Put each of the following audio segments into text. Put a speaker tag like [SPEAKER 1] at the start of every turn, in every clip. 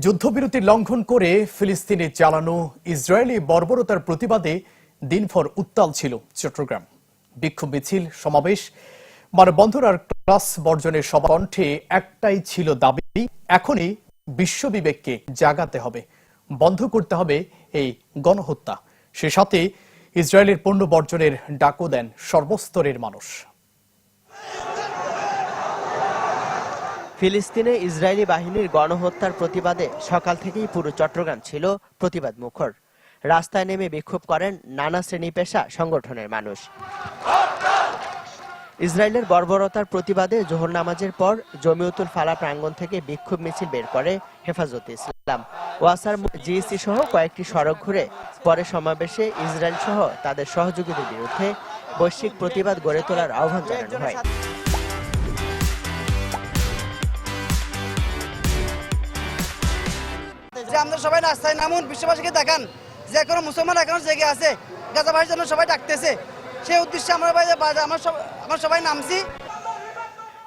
[SPEAKER 1] যুদ্ধবিরতি লঙ্ঘন করে ফিলিস্তিনে চালানো ইসরায়েলি বর্বরতার প্রতিবাদে দিনভর উত্তাল ছিল চট্টগ্রাম। বিক্ষোভ মিছিল, সমাবেশ, মানববন্ধন আর ক্লাস বর্জনের সভা কণ্ঠে একটাই ছিল দাবি, এখনই বিশ্ববিবেককে জাগাতে হবে, বন্ধ করতে হবে এই গণহত্যা। সে সাথে ইসরায়েলের পণ্য বর্জনের ডাকও দেন সর্বস্তরের মানুষ।
[SPEAKER 2] ফিলিস্তিনে ইসরায়েলি বাহিনীর গণহত্যার প্রতিবাদে সকাল থেকেই পুরো চট্টগ্রাম ছিল প্রতিবাদ মুখর। রাস্তায় নেমে বিক্ষোভ করেন নানা শ্রেণী পেশা সংগঠনের মানুষ। ইসরায়েলের বর্বরতার প্রতিবাদে জোহর নামাজের পর জমিয়তুল ফালাহ প্রাঙ্গণ থেকে বিক্ষোভ মিছিল বের করে হেফাজতে ইসলাম, ওয়াসার জিএসি সহ কয়েকটি সড়ক ঘুরে পরে সমাবেশে ইসরায়েল সহ তাদের সহযোগীদের বিরুদ্ধে বৈশ্বিক প্রতিবাদ গড়ে তোলার আহ্বান জানানো হয়।
[SPEAKER 3] আমরা সবাই রাস্তায় নামুন, বিশ্ববাসীকে দেখান যে কোনো মুসলমান এখনো জেগে আছে, গাজাবাসীর জন্য সবাই ডাকতেছে, সেই উদ্দেশ্যে আমরা সবাই নামছি।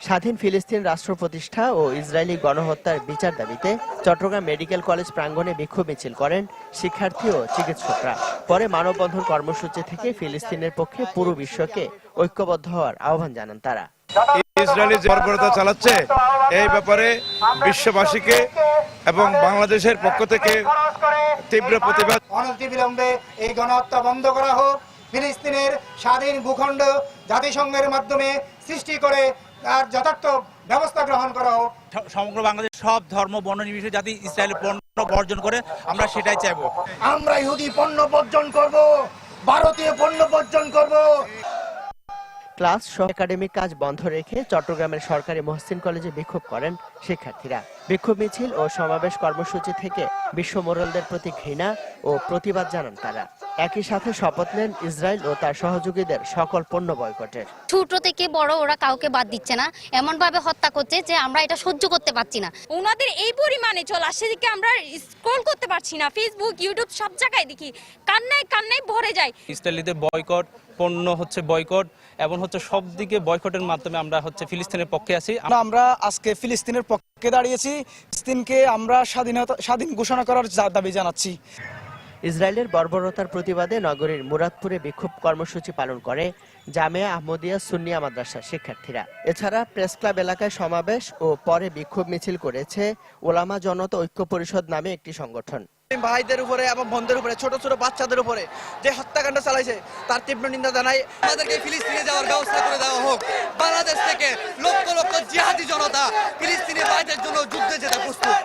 [SPEAKER 2] স্বাধীন ফিলিস্তিন রাষ্ট্র প্রতিষ্ঠা ও ইসরায়েলি গণহত্যার বিচার দাবিতে চট্টগ্রাম মেডিকেল কলেজ প্রাঙ্গণে বিক্ষোভ মিছিল করেন শিক্ষার্থী ও চিকিৎসকরা। পরে মানববন্ধন কর্মসূচি থেকে ফিলিস্তিনের পক্ষে পুরো বিশ্বকে ঐক্যবদ্ধ হওয়ার আহ্বান জানান তারা।
[SPEAKER 4] ইসরায়েলি যে বর্বরতা চালাচ্ছে এই ব্যাপারে বিশ্ববাসীকে এবং বাংলাদেশের পক্ষ থেকে তীব্র প্রতিবাদ।
[SPEAKER 5] অনতিবিলম্বে এই গণহত্যা বন্ধ করা হোক, ফিলিস্তিনের স্বাধীন ভূখণ্ড জাতিসংঘের মাধ্যমে সৃষ্টি করে তার যথার্থ ব্যবস্থা গ্রহণ করা হোক।
[SPEAKER 6] সমগ্র বাংলাদেশ সব ধর্ম বর্ণ নির্বিশেষে জাতি ইসরায়েলের পণ্য বর্জন করে, আমরা সেটাই চাইবো।
[SPEAKER 5] আমরা ইহুদি পণ্য বর্জন করব, ভারতীয় পণ্য বর্জন করব।
[SPEAKER 2] ক্লাস সহ একাডেমিক কাজ বন্ধ রেখে চট্টগ্রামের সরকারি মহসিন কলেজে বিক্ষোভ করেন শিক্ষার্থীরা। বিক্ষোভ মিছিল ও সমাবেশ কর্মসূচি থেকে বিশ্ব মোড়লদের প্রতি ঘৃণা ও প্রতিবাদ জানান তারা। একই সাথে শপথ নেন ইসরায়েল ও তার সহযোগীদের সকল পণ্য বয়কটের।
[SPEAKER 7] ছোট থেকে বড় ওরা কাউকে বাদ দিচ্ছে না, এমন ভাবে হত্যা করছে যে আমরা এটা সহ্য করতে পারছি না।
[SPEAKER 8] ওনাদের এই পরিমাণে চলা সেদিকে আমরা স্ক্রল করতে পারছি না, ফেসবুক, ইউটিউব সব জায়গায় দেখি কান্নায় কান্নায় ভরে যায়।
[SPEAKER 6] ইসরায়েলিদের বয়কট, পণ্য বয়কট এবং সব দিকে বয়কটের মাধ্যমে আমরা ফিলিস্তিনের পক্ষে আছি।
[SPEAKER 3] আমরা আজকে ফিলিস্তিনের পক্ষে দাঁড়িয়েছি, ফিলিস্তিনকে আমরা স্বাধীন ঘোষণা করার দাবি জানাচ্ছি।
[SPEAKER 2] ইসরায়েলের বর্বরতার প্রতিবাদে নগরীর মুরাদপুরে বিক্ষোভ কর্মসূচি পালন করে জামিয়া আহমদিয়া সুন্নিয়া মাদ্রাসার শিক্ষার্থীরা। এছাড়া প্রেস ক্লাব এলাকায় সমাবেশ ও পরে বিক্ষোভ মিছিল করেছে ওলামা জনতা ঐক্য পরিষদ নামে একটি সংগঠন।
[SPEAKER 3] ভাইদের উপরে এবং বোনদের উপরে, ছোট ছোট বাচ্চাদের উপরে যে হত্যাকাণ্ড চালাইছে তার তীব্র নিন্দা জানাই।
[SPEAKER 9] আমাদেরকে ফিলিস্তিনে যাওয়ার ব্যবস্থা করে দেওয়া হোক। বাংলাদেশ থেকে লক্ষ লক্ষ জিহাদি জনতা ফিলিস্তিনের ভাইদের জন্য যুদ্ধে যেতে প্রস্তুত।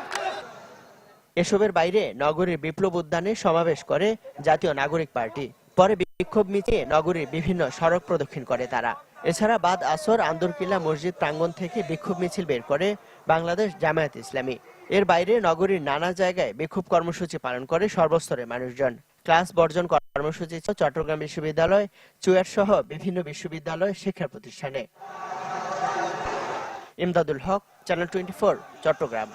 [SPEAKER 2] এসবের বাইরে নগরীর বিপ্লব উদ্যানে সমাবেশ করে জাতীয় নাগরিক পার্টি। পরে বিক্ষোভ মিছিলে নগরীর বিভিন্ন সড়ক প্রদক্ষিণ করে তারা। এছাড়া বাদ আসর আন্দরকিল্লা মসজিদ প্রাঙ্গণ থেকে বিক্ষোভ মিছিল বের করে বাংলাদেশ জামায়াত ইসলামী। এর বাইরে নগরীর নানা জায়গায় বিক্ষোভ কর্মসূচি পালন করে সর্বস্তরের মানুষজন। ক্লাস বর্জন কর্মসূচি চট্টগ্রাম বিশ্ববিদ্যালয়, চুয়াট সহ বিভিন্ন বিশ্ববিদ্যালয়, শিক্ষা প্রতিষ্ঠানে। ইমদাদুল হক, চ্যানেল 24, চট্টগ্রাম।